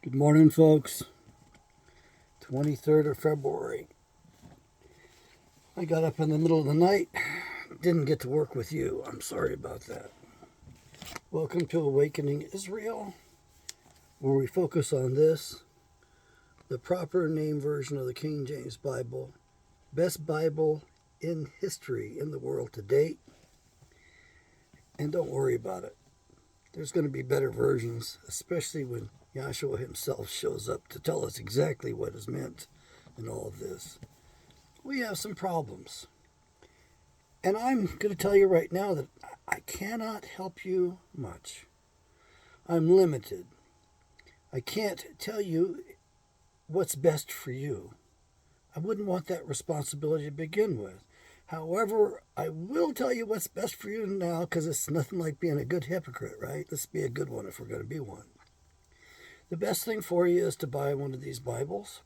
Good morning, folks. 23rd of February. I got up in the middle of the night. Didn't get to work with you. I'm sorry about that. Welcome to Awakening Israel, where we focus on this, the proper name version of the King James Bible, best Bible in history in the world to date. And don't worry about it. There's going to be better versions, especially when Yahshua himself shows up to tell us exactly what is meant in all of this. We have some problems. And I'm going to tell you right now that I cannot help you much. I'm limited. I can't tell you what's best for you. I wouldn't want that responsibility to begin with. However, I will tell you what's best for you now, because it's nothing like being a good hypocrite, right? Let's be a good one if we're going to be one. The best thing for you is to buy one of these Bibles,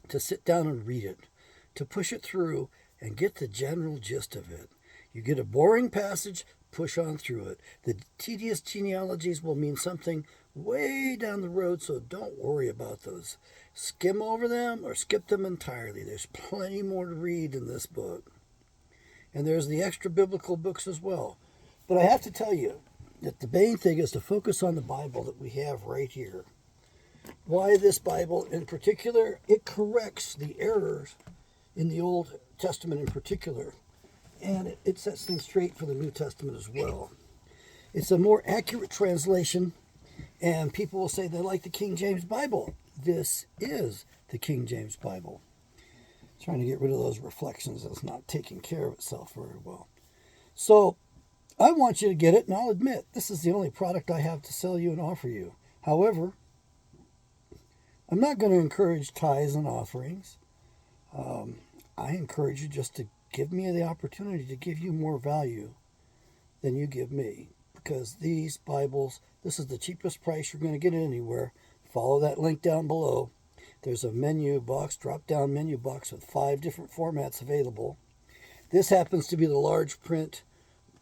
to sit down and read it, to push it through and get the general gist of it. You get a boring passage, push on through it. The tedious genealogies will mean something way down the road, so don't worry about those. Skim over them or skip them entirely. There's plenty more to read in this book. And there's the extra biblical books as well. But I have to tell you that the main thing is to focus on the Bible that we have right here. Why this Bible in particular? It corrects the errors in the Old Testament in particular. And it sets things straight for the New Testament as well. It's a more accurate translation. And people will say they like the King James Bible. This is the King James Bible. Trying to get rid of those reflections. It's not taking care of itself very well. So I want you to get it, and I'll admit this is the only product I have to sell you and offer you. However, I'm not going to encourage tithes and offerings. I encourage you just to give me the opportunity to give you more value than you give me. Because these Bibles, this is the cheapest price you're going to get anywhere. Follow that link down below. There's a menu box, drop-down menu box with 5 different formats available. This happens to be the large print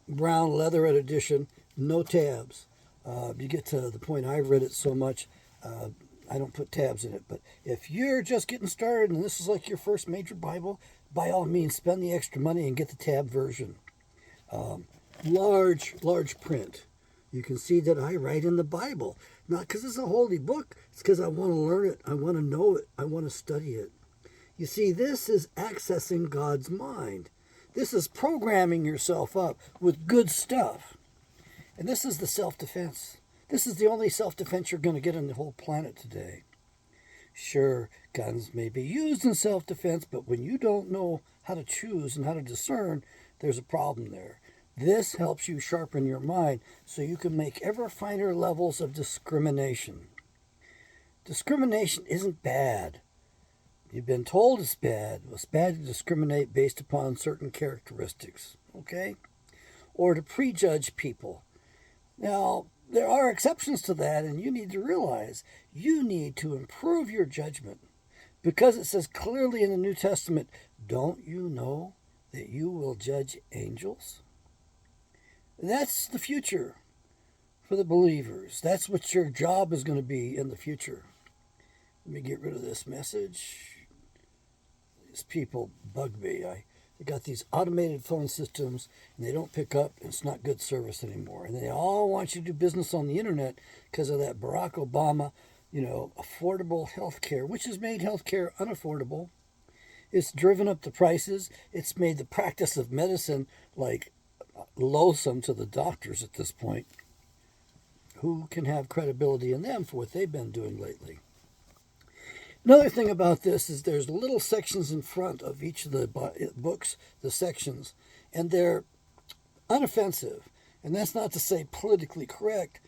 brown leatherette edition, no tabs. You get to the point, I've read it so much, I don't put tabs in it. But if you're just getting started and this is like your first major Bible, by all means, spend the extra money and get the tab version. Large print. You can see that I write in the Bible. Not because it's a holy book. It's because I want to learn it. I want to know it. I want to study it. You see, this is accessing God's mind. This is programming yourself up with good stuff. And this is the self-defense. This is the only self-defense you're going to get on the whole planet today. Sure, guns may be used in self-defense, but when you don't know how to choose and how to discern, there's a problem there. This helps you sharpen your mind so you can make ever finer levels of discrimination. Discrimination isn't bad. You've been told it's bad. It's bad to discriminate based upon certain characteristics, okay? Or to prejudge people. Now, there are exceptions to that, and you need to realize you need to improve your judgment. Because it says clearly in the New Testament, don't you know that you will judge angels? That's the future for the believers. That's what your job is going to be in the future. Let me get rid of this message. These people bug me. They got these automated phone systems, and they don't pick up, and it's not good service anymore. And they all want you to do business on the internet because of that Barack Obama, affordable health care, which has made health care unaffordable. It's driven up the prices. It's made the practice of medicine like loathsome to the doctors at this point. Who can have credibility in them for what they've been doing lately? Another thing about this is there's little sections in front of each of the books, the sections, and they're unoffensive. And that's not to say politically correct.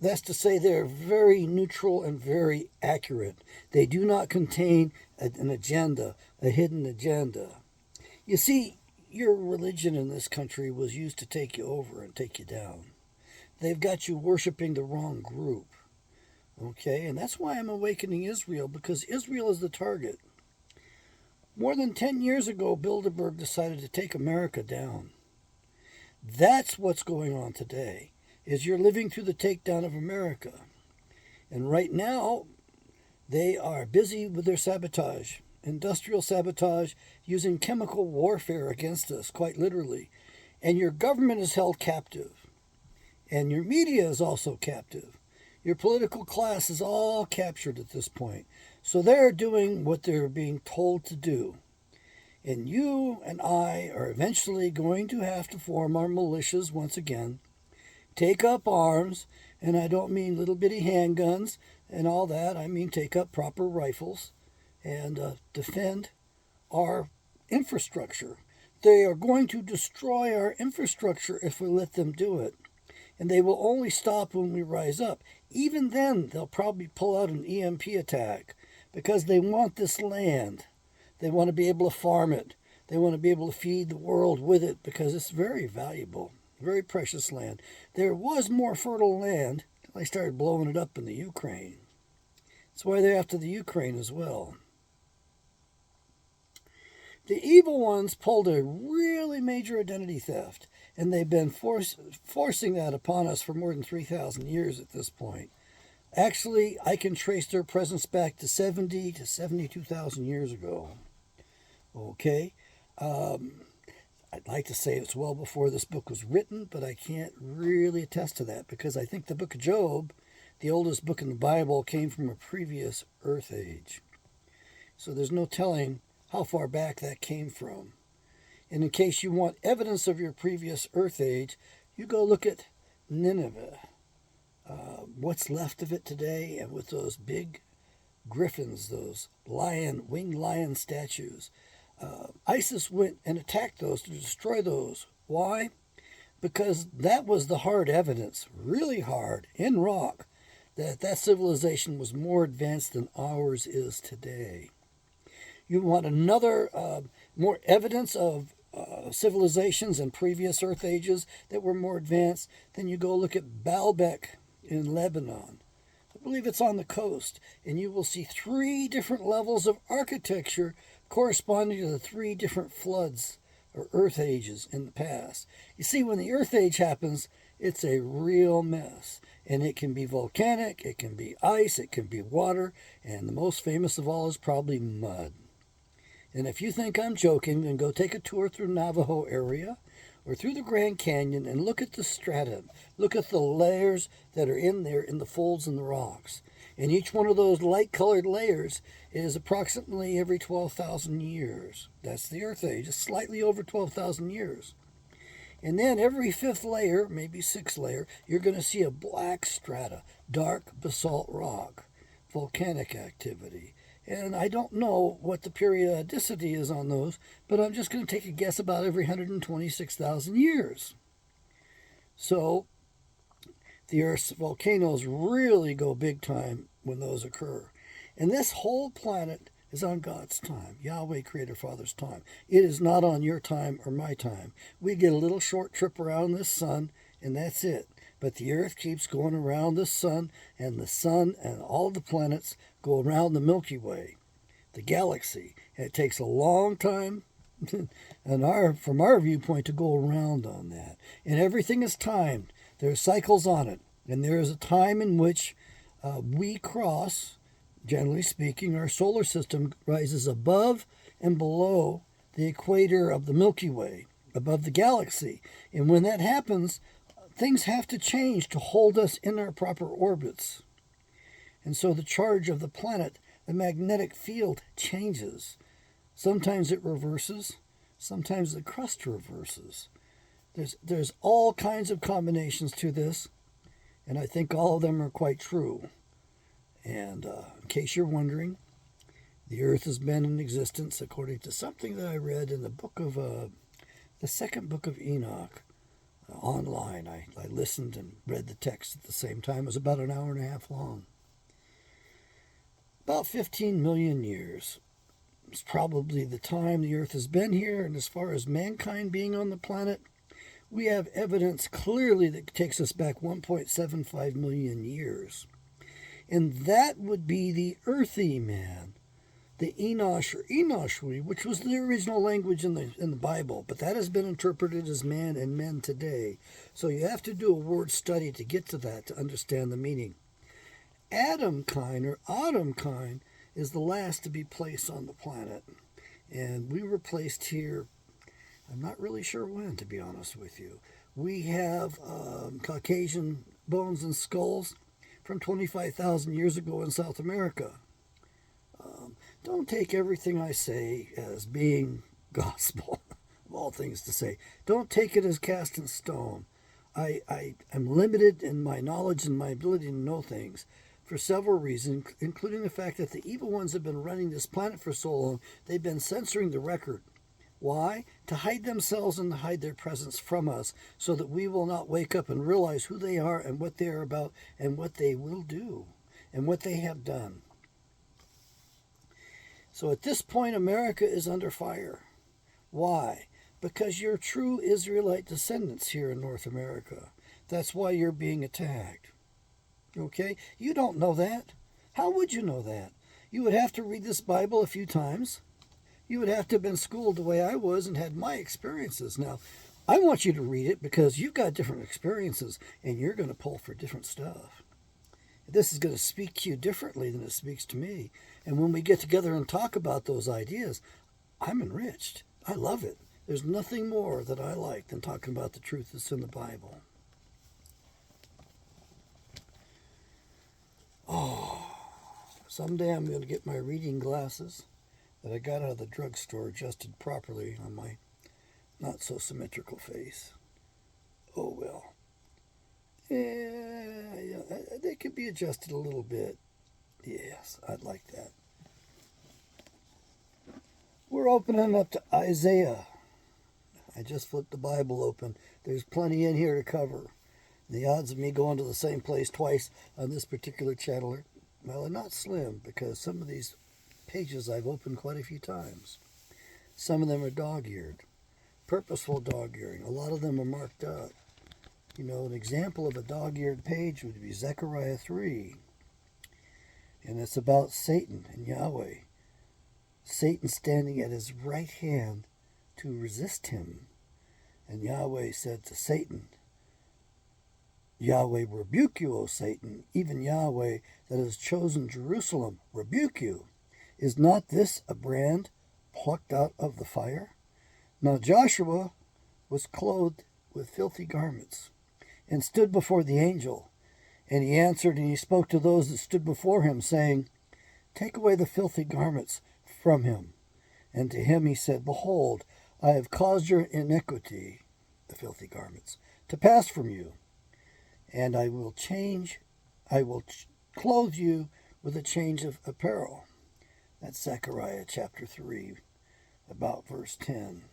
That's to say they're very neutral and very accurate. They do not contain an agenda, a hidden agenda. You see, your religion in this country was used to take you over and take you down. They've got you worshiping the wrong group. Okay, and that's why I'm awakening Israel, because Israel is the target. More than 10 years ago, Bilderberg decided to take America down. That's what's going on today, is you're living through the takedown of America. And right now, They are busy with their sabotage, industrial sabotage, using chemical warfare against us, quite literally. And your government is held captive. And your media is also captive. Your political class is all captured at this point. So they're doing what they're being told to do. And you and I are eventually going to have to form our militias once again, take up arms, and I don't mean little bitty handguns and all that. I mean take up proper rifles and defend our infrastructure. They are going to destroy our infrastructure if we let them do it. And they will only stop when we rise up. Even then, they'll probably pull out an EMP attack because they want this land. They want to be able to farm it. They want to be able to feed the world with it because it's very valuable, very precious land. There was more fertile land until they started blowing it up in the Ukraine. That's why they're after the Ukraine as well. The evil ones pulled a really major identity theft, and they've been forcing that upon us for more than 3,000 years at this point. Actually, I can trace their presence back to 70 to 72,000 years ago. Okay? I'd like to say it's well before this book was written, but I can't really attest to that because I think the book of Job, the oldest book in the Bible, came from a previous Earth age. So there's no telling how far back that came from. And in case you want evidence of your previous Earth age, you go look at Nineveh. What's left of it today, and with those big griffins, those winged lion statues. ISIS went and attacked those to destroy those. Why? Because that was the hard evidence, really hard, in rock, that civilization was more advanced than ours is today. You want another, more evidence of civilizations in previous Earth ages that were more advanced, then you go look at Baalbek in Lebanon. I believe it's on the coast, and you will see 3 different levels of architecture corresponding to the 3 different floods or Earth ages in the past. You see, when the Earth age happens, it's a real mess. And it can be volcanic, it can be ice, it can be water, and the most famous of all is probably mud. And if you think I'm joking, then go take a tour through Navajo area or through the Grand Canyon and look at the strata. Look at the layers that are in there in the folds in the rocks. And each one of those light-colored layers is approximately every 12,000 years. That's the Earth age, just slightly over 12,000 years. And then every 5th layer, maybe 6th layer, you're going to see a black strata, dark basalt rock, volcanic activity. And I don't know what the periodicity is on those, but I'm just going to take a guess about every 126,000 years. So the Earth's volcanoes really go big time when those occur. And this whole planet is on God's time, Yahweh Creator Father's time. It is not on your time or my time. We get a little short trip around this sun, and that's it. But the Earth keeps going around the sun and all the planets go around the Milky Way, the galaxy. And it takes a long time from our viewpoint to go around on that. And everything is timed. There are cycles on it. And there is a time in which we cross, generally speaking, our solar system rises above and below the equator of the Milky Way, above the galaxy. And when that happens, things have to change to hold us in our proper orbits. And so the charge of the planet, the magnetic field, changes. Sometimes it reverses. Sometimes the crust reverses. There's all kinds of combinations to this, and I think all of them are quite true. And in case you're wondering, the Earth has been in existence according to something that I read in the book of the 2nd book of Enoch. Online. I listened and read the text at the same time. It was about an hour and a half long. About 15 million years. It's probably the time the Earth has been here, and as far as mankind being on the planet, we have evidence clearly that takes us back 1.75 million years. And that would be the earthy man, the Enosh or Enoshwi, which was the original language in the Bible, but that has been interpreted as man and men today. So you have to do a word study to get to that, to understand the meaning. Adamkind or Autumnkind is the last to be placed on the planet. And we were placed here, I'm not really sure when, to be honest with you. We have Caucasian bones and skulls from 25,000 years ago in South America. Don't take everything I say as being gospel, of all things to say. Don't take it as cast in stone. I am limited in my knowledge and my ability to know things for several reasons, including the fact that the evil ones have been running this planet for so long, they've been censoring the record. Why? To hide themselves and to hide their presence from us so that we will not wake up and realize who they are and what they are about and what they will do and what they have done. So at this point, America is under fire. Why? Because you're true Israelite descendants here in North America. That's why you're being attacked. Okay? You don't know that. How would you know that? You would have to read this Bible a few times. You would have to have been schooled the way I was and had my experiences. Now, I want you to read it because you've got different experiences and you're going to pull for different stuff. This is going to speak to you differently than it speaks to me. And when we get together and talk about those ideas, I'm enriched. I love it. There's nothing more that I like than talking about the truth that's in the Bible. Oh, someday I'm going to get my reading glasses that I got out of the drugstore adjusted properly on my not so symmetrical face. Oh well. Yeah, they could be adjusted a little bit. Yes, I'd like that. We're opening up to Isaiah. I just flipped the Bible open. There's plenty in here to cover. The odds of me going to the same place twice on this particular channel are, well, they're not slim because some of these pages I've opened quite a few times. Some of them are dog-eared, purposeful dog-earing. A lot of them are marked up. You know, an example of a dog-eared page would be Zechariah 3. And it's about Satan and Yahweh. Satan standing at his right hand to resist him. And Yahweh said to Satan, Yahweh rebuke you, O Satan, even Yahweh that has chosen Jerusalem, rebuke you. Is not this a brand plucked out of the fire? Now Joshua was clothed with filthy garments, and stood before the angel. And he answered, and he spoke to those that stood before him, saying, Take away the filthy garments from him. And to him he said, Behold, I have caused your iniquity, the filthy garments, to pass from you. And I will clothe you with a change of apparel. That's Zechariah chapter 3, about verse 10.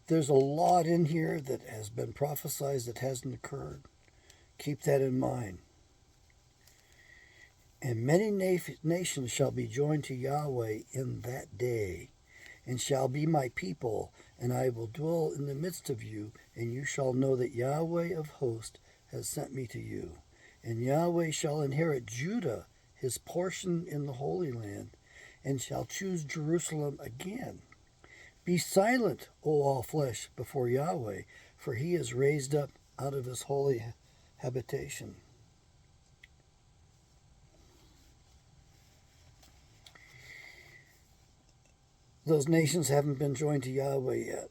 There's a lot in here that has been prophesied that hasn't occurred. Keep that in mind. And many nations shall be joined to Yahweh in that day, and shall be my people, and I will dwell in the midst of you, and you shall know that Yahweh of hosts has sent me to you. And Yahweh shall inherit Judah, his portion in the Holy Land, and shall choose Jerusalem again. Be silent, O all flesh, before Yahweh, for he is raised up out of his holy habitation. Those nations haven't been joined to Yahweh yet.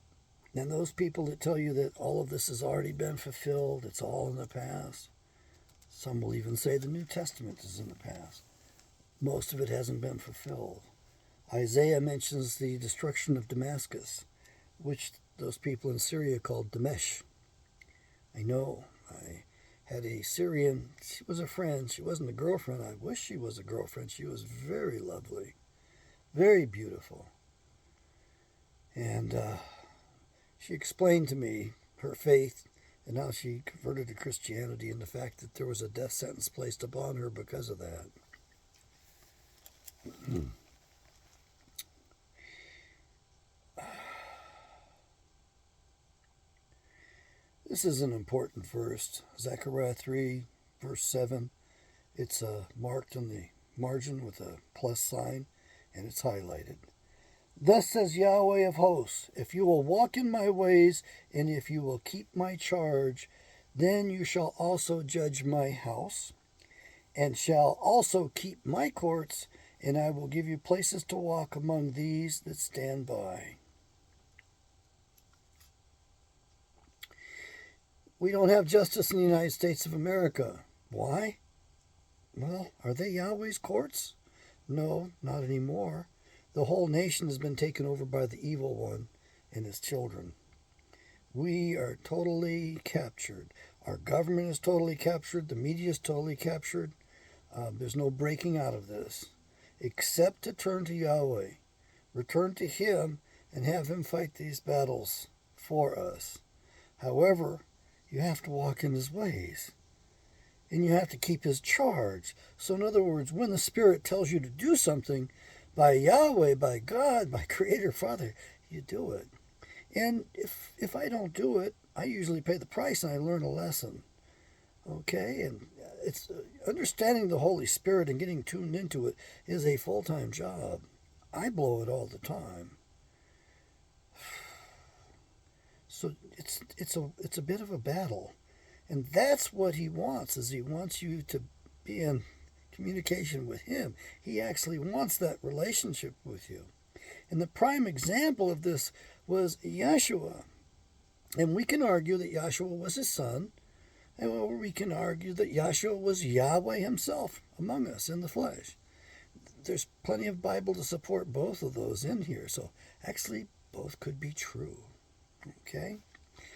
And those people that tell you that all of this has already been fulfilled, it's all in the past. Some will even say the New Testament is in the past. Most of it hasn't been fulfilled. Isaiah mentions the destruction of Damascus, which those people in Syria called Damesh. I know. I had a Syrian. She was a friend. She wasn't a girlfriend. I wish she was a girlfriend. She was very lovely, very beautiful. And she explained to me her faith and how she converted to Christianity and the fact that there was a death sentence placed upon her because of that. This is an important verse, Zechariah 3, verse 7. It's marked on the margin with a plus sign, and it's highlighted. Thus says Yahweh of hosts, if you will walk in my ways, and if you will keep my charge, Then you shall also judge my house, and shall also keep my courts, and I will give you places to walk among these that stand by. We don't have justice in the United States of America. Why? Well, are they Yahweh's courts? No, not anymore. The whole nation has been taken over by the evil one and his children. We are totally captured. Our government is totally captured. The media is totally captured. There's no breaking out of this, except to turn to Yahweh. Return to Him and have Him fight these battles for us. However, you have to walk in His ways. And you have to keep His charge. So in other words, when the Spirit tells you to do something, by Yahweh, by God, by Creator Father, you do it. And if I don't do it, I usually pay the price and I learn a lesson. Okay? And it's understanding the Holy Spirit and getting tuned into it is a full-time job. I blow it all the time. So it's a bit of a battle. And that's what He wants, is He wants you to be in communication with Him. He actually wants that relationship with you. And the prime example of this was Yeshua. And we can argue that Yeshua was His son, and we can argue that Yeshua was Yahweh Himself among us in the flesh. There's plenty of Bible to support both of those in here, so actually both could be true. Okay?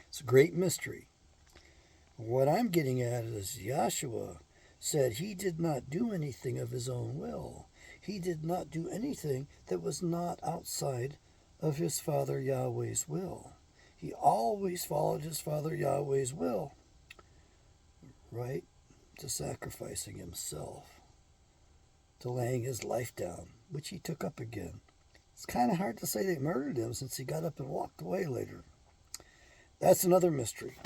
It's a great mystery. What I'm getting at is Yeshua said He did not do anything of His own will. He did not do anything that was not outside of His Father Yahweh's will. He always followed His Father Yahweh's will, right? To sacrificing Himself, to laying His life down, which He took up again. It's kind of hard to say they murdered Him since He got up and walked away later. That's another mystery.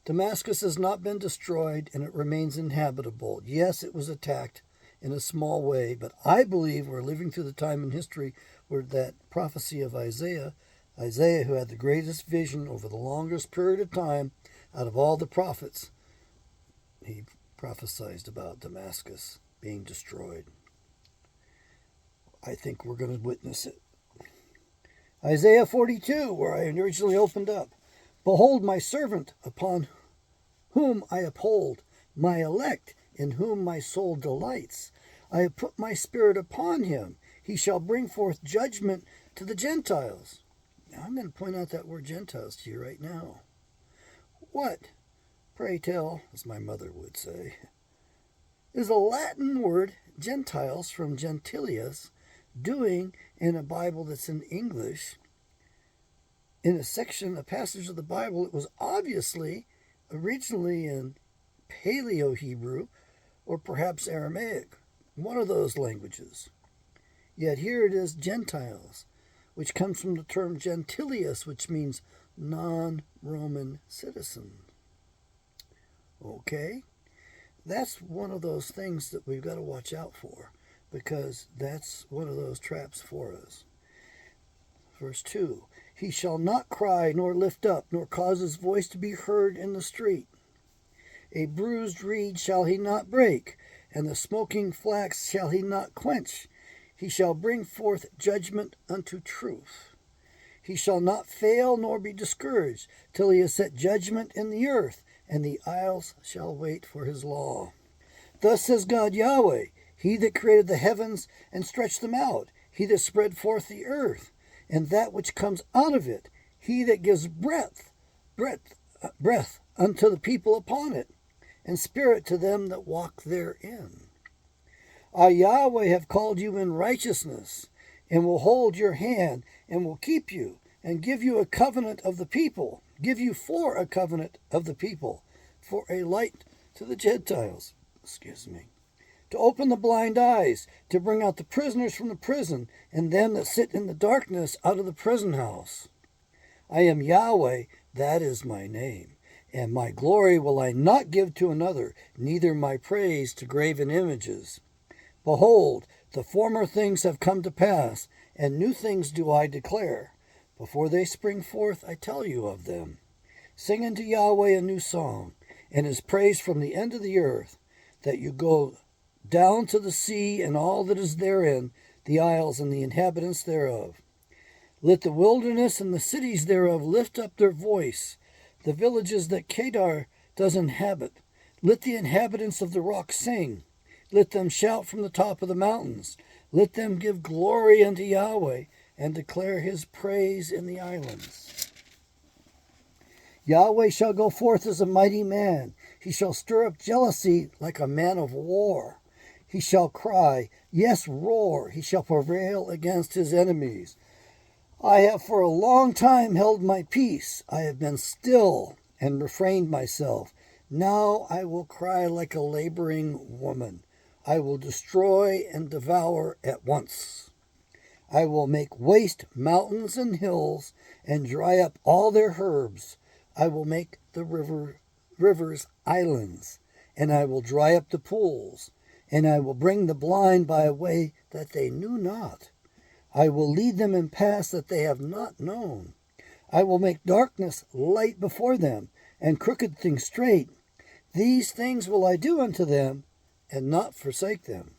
Damascus has not been destroyed and it remains inhabitable. Yes, it was attacked in a small way, but I believe we're living through the time in history where that prophecy of Isaiah, who had the greatest vision over the longest period of time out of all the prophets, he prophesied about Damascus being destroyed. I think we're going to witness it. Isaiah 42, where I originally opened up. Behold my servant upon whom I uphold, my elect in whom my soul delights. I have put my spirit upon him. He shall bring forth judgment to the Gentiles. Now I'm going to point out that word Gentiles to you right now. What, pray tell, as my mother would say, is a Latin word, Gentiles, from gentilius, doing in a Bible that's in English. In a passage of the Bible, it was obviously originally in Paleo-Hebrew or perhaps Aramaic, one of those languages. Yet here it is Gentiles, which comes from the term gentilius, which means non-Roman citizen. Okay? That's one of those things that we've got to watch out for, because that's one of those traps for us. Verse 2, He shall not cry nor lift up, nor cause his voice to be heard in the street. A bruised reed shall he not break, and the smoking flax shall he not quench. He shall bring forth judgment unto truth. He shall not fail nor be discouraged, till he has set judgment in the earth, and the isles shall wait for his law. Thus says God Yahweh, He that created the heavens and stretched them out, He that spread forth the earth, and that which comes out of it, He that gives breath unto the people upon it, and spirit to them that walk therein. I, Yahweh, have called you in righteousness, and will hold your hand, and will keep you, and give you a covenant of the people, give you for a covenant of the people, for a light to the Gentiles. To open the blind eyes, to bring out the prisoners from the prison, and them that sit in the darkness out of the prison house. I am Yahweh, that is my name, and my glory will I not give to another, neither my praise to graven images. Behold, the former things have come to pass, and new things do I declare. Before they spring forth, I tell you of them. Sing unto Yahweh a new song, and his praise from the end of the earth, that you go down to the sea and all that is therein, the isles and the inhabitants thereof. Let the wilderness and the cities thereof lift up their voice, the villages that Kedar does inhabit. Let the inhabitants of the rock sing. Let them shout from the top of the mountains. Let them give glory unto Yahweh, and declare his praise in the islands. Yahweh shall go forth as a mighty man. He shall stir up jealousy like a man of war. He shall cry, yes, roar. He shall prevail against his enemies. I have for a long time held my peace. I have been still and refrained myself. Now I will cry like a laboring woman. I will destroy and devour at once. I will make waste mountains and hills and dry up all their herbs. I will make the rivers islands, and I will dry up the pools, and I will bring the blind by a way that they knew not. I will lead them in paths that they have not known. I will make darkness light before them, and crooked things straight. These things will I do unto them, and not forsake them.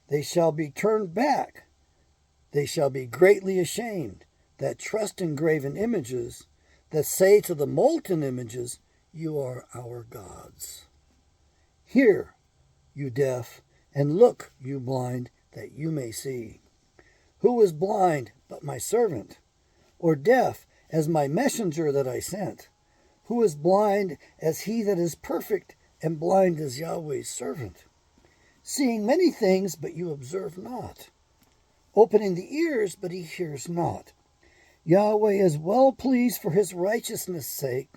They shall be turned back. They shall be greatly ashamed, that trust in graven images, that say to the molten images, you are our gods. Hear, you deaf, and look, you blind, that you may see. Who is blind but my servant, or deaf as my messenger that I sent? Who is blind as he that is perfect, and blind as Yahweh's servant? Seeing many things, but you observe not. Opening the ears, but he hears not. Yahweh is well pleased for his righteousness' sake.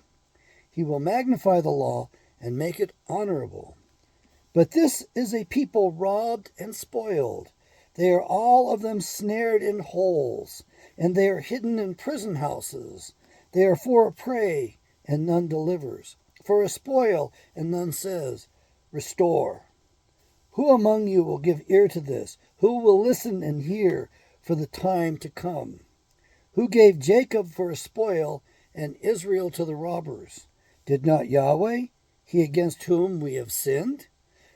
He will magnify the law and make it honorable. But this is a people robbed and spoiled. They are all of them snared in holes, and they are hidden in prison houses. They are for a prey, and none delivers, for a spoil, and none says, restore. Who among you will give ear to this? Who will listen and hear for the time to come? Who gave Jacob for a spoil and Israel to the robbers? Did not Yahweh, he against whom we have sinned?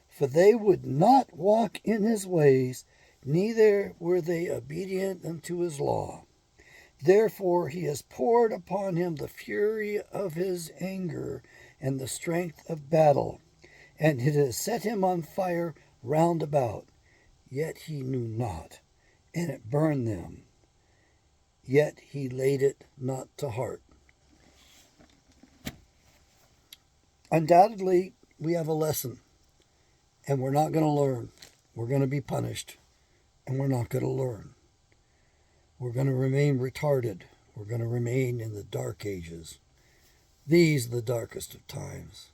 For they would not walk in his ways, neither were they obedient unto his law. Therefore he has poured upon him the fury of his anger and the strength of battle, and it has set him on fire round about. Yet he knew not, and it burned them. Yet he laid it not to heart. Undoubtedly, we have a lesson, and we're not going to learn. We're going to be punished, and we're not going to learn. We're going to remain retarded. We're going to remain in the dark ages. These are the darkest of times.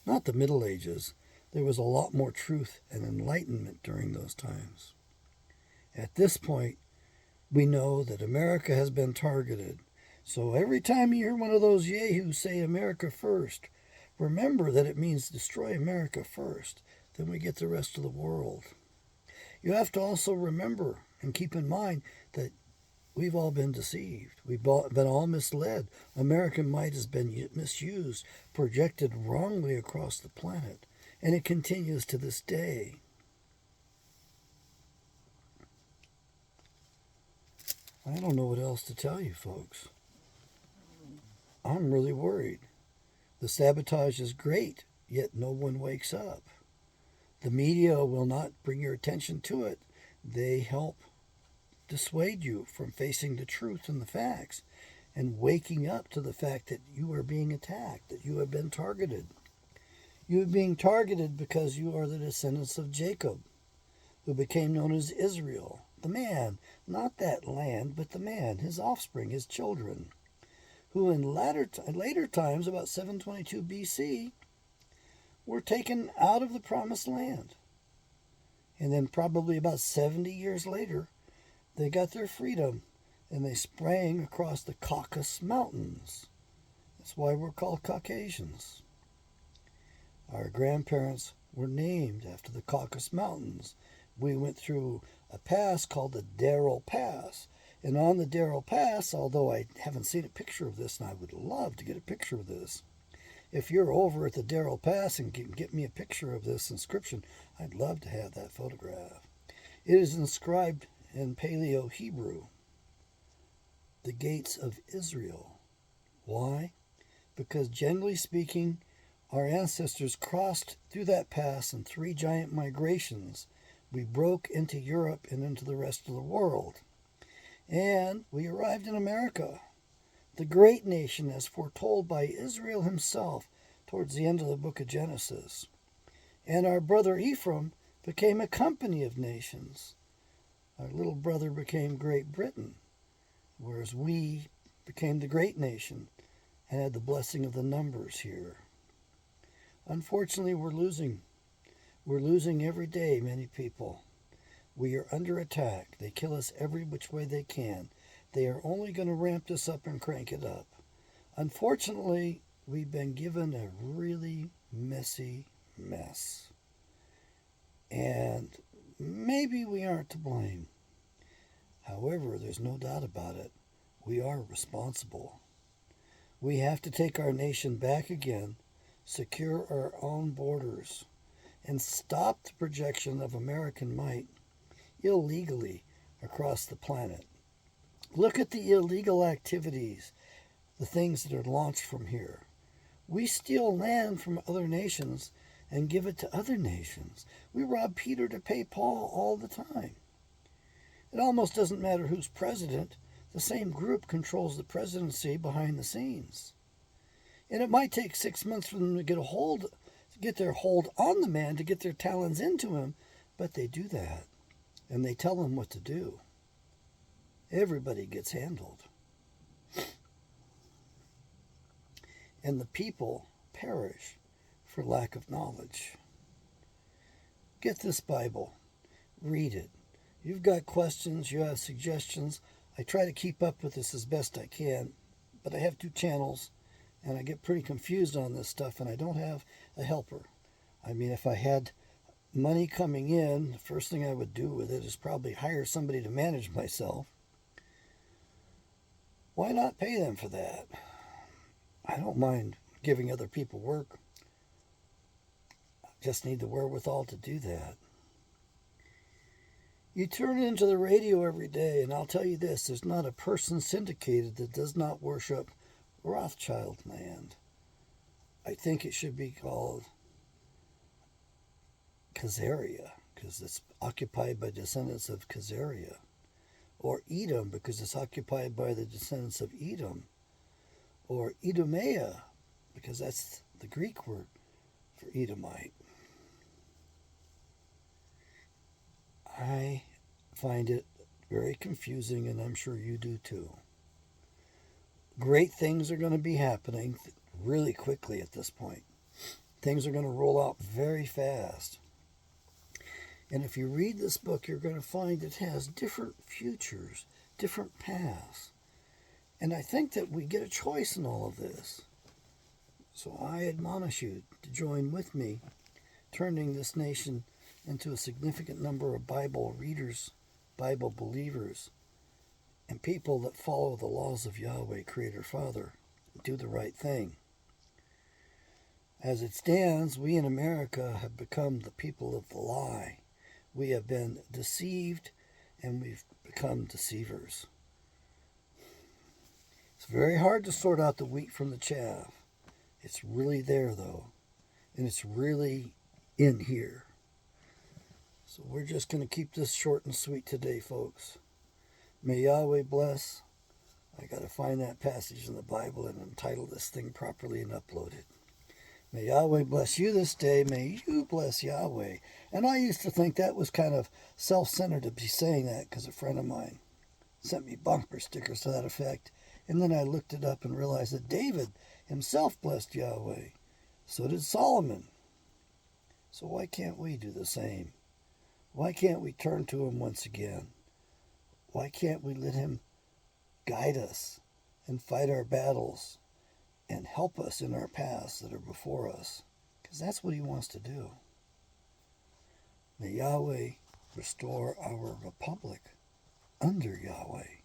Not the Middle Ages. There was a lot more truth and enlightenment during those times. At this point, we know that America has been targeted. So every time you hear one of those yahoos say America first, remember that it means destroy America first. Then we get the rest of the world. You have to also remember and keep in mind that we've all been deceived. We've been all misled. American might has been misused, projected wrongly across the planet. And it continues to this day. I don't know what else to tell you, folks. I'm really worried. The sabotage is great, yet no one wakes up. The media will not bring your attention to it. They help dissuade you from facing the truth and the facts and waking up to the fact that you are being attacked, that you have been targeted. You are being targeted because you are the descendants of Jacob, who became known as Israel. The man, not that land, but the man, his offspring, his children, who in later times, about 722 BC, were taken out of the promised land. And then probably about 70 years later, they got their freedom, and they sprang across the Caucasus Mountains. That's why we're called Caucasians. Our grandparents were named after the Caucasus Mountains. We went through a pass called the Darrell Pass, And on the Darrell Pass, although I haven't seen a picture of this, and I would love to get a picture of this, if you're over at the Darrell Pass and can get me a picture of this inscription, I'd love to have that photograph. It is inscribed in Paleo Hebrew, the gates of Israel. Why? Because generally speaking, our ancestors crossed through that pass in 3 giant migrations. We broke into Europe and into the rest of the world. And we arrived in America, the great nation as foretold by Israel himself towards the end of the book of Genesis. And our brother Ephraim became a company of nations. Our little brother became Great Britain, whereas we became the great nation and had the blessing of the numbers here. Unfortunately, we're losing. We're losing every day, many people. We are under attack. They kill us every which way they can. They are only going to ramp this up and crank it up. Unfortunately, we've been given a really messy mess. And maybe we aren't to blame. However, there's no doubt about it. We are responsible. We have to take our nation back again, secure our own borders, and stop the projection of American might illegally across the planet. Look at the illegal activities, the things that are launched from here. We steal land from other nations and give it to other nations. We rob Peter to pay Paul all the time. It almost doesn't matter who's president. The same group controls the presidency behind the scenes. And it might take 6 months for them to get their hold on the man, to get their talons into him, but they do that. And they tell him what to do. Everybody gets handled. And the people perish for lack of knowledge. Get this Bible. Read it. You've got questions, you have suggestions. I try to keep up with this as best I can, but I have 2 channels, and I get pretty confused on this stuff, and I don't have a helper. I mean, if I had money coming in, the first thing I would do with it is probably hire somebody to manage myself. Why not pay them for that? I don't mind giving other people work. I just need the wherewithal to do that. You turn into the radio every day, and I'll tell you this, there's not a person syndicated that does not worship Rothschild land. I think it should be called Khazaria, because it's occupied by descendants of Khazaria. Or Edom, because it's occupied by the descendants of Edom. Or Edomea, because that's the Greek word for Edomite. I find it very confusing, and I'm sure you do too. Great things are going to be happening really quickly at this point. Things are going to roll out very fast. And if you read this book, you're going to find it has different futures, different paths. And I think that we get a choice in all of this. So I admonish you to join with me, turning this nation into a significant number of Bible readers, Bible believers, and people that follow the laws of Yahweh, Creator Father, do the right thing. As it stands, we in America have become the people of the lie. We have been deceived, and we've become deceivers. It's very hard to sort out the wheat from the chaff. It's really there, though, and it's really in here. So we're just going to keep this short and sweet today, folks. May Yahweh bless. I got to find that passage in the Bible and entitle this thing properly and upload it. May Yahweh bless you this day. May you bless Yahweh. And I used to think that was kind of self-centered to be saying that, because a friend of mine sent me bumper stickers to that effect. And then I looked it up and realized that David himself blessed Yahweh. So did Solomon. So why can't we do the same? Why can't we turn to him once again? Why can't we let him guide us and fight our battles and help us in our paths that are before us? Because that's what he wants to do. May Yahweh restore our republic under Yahweh.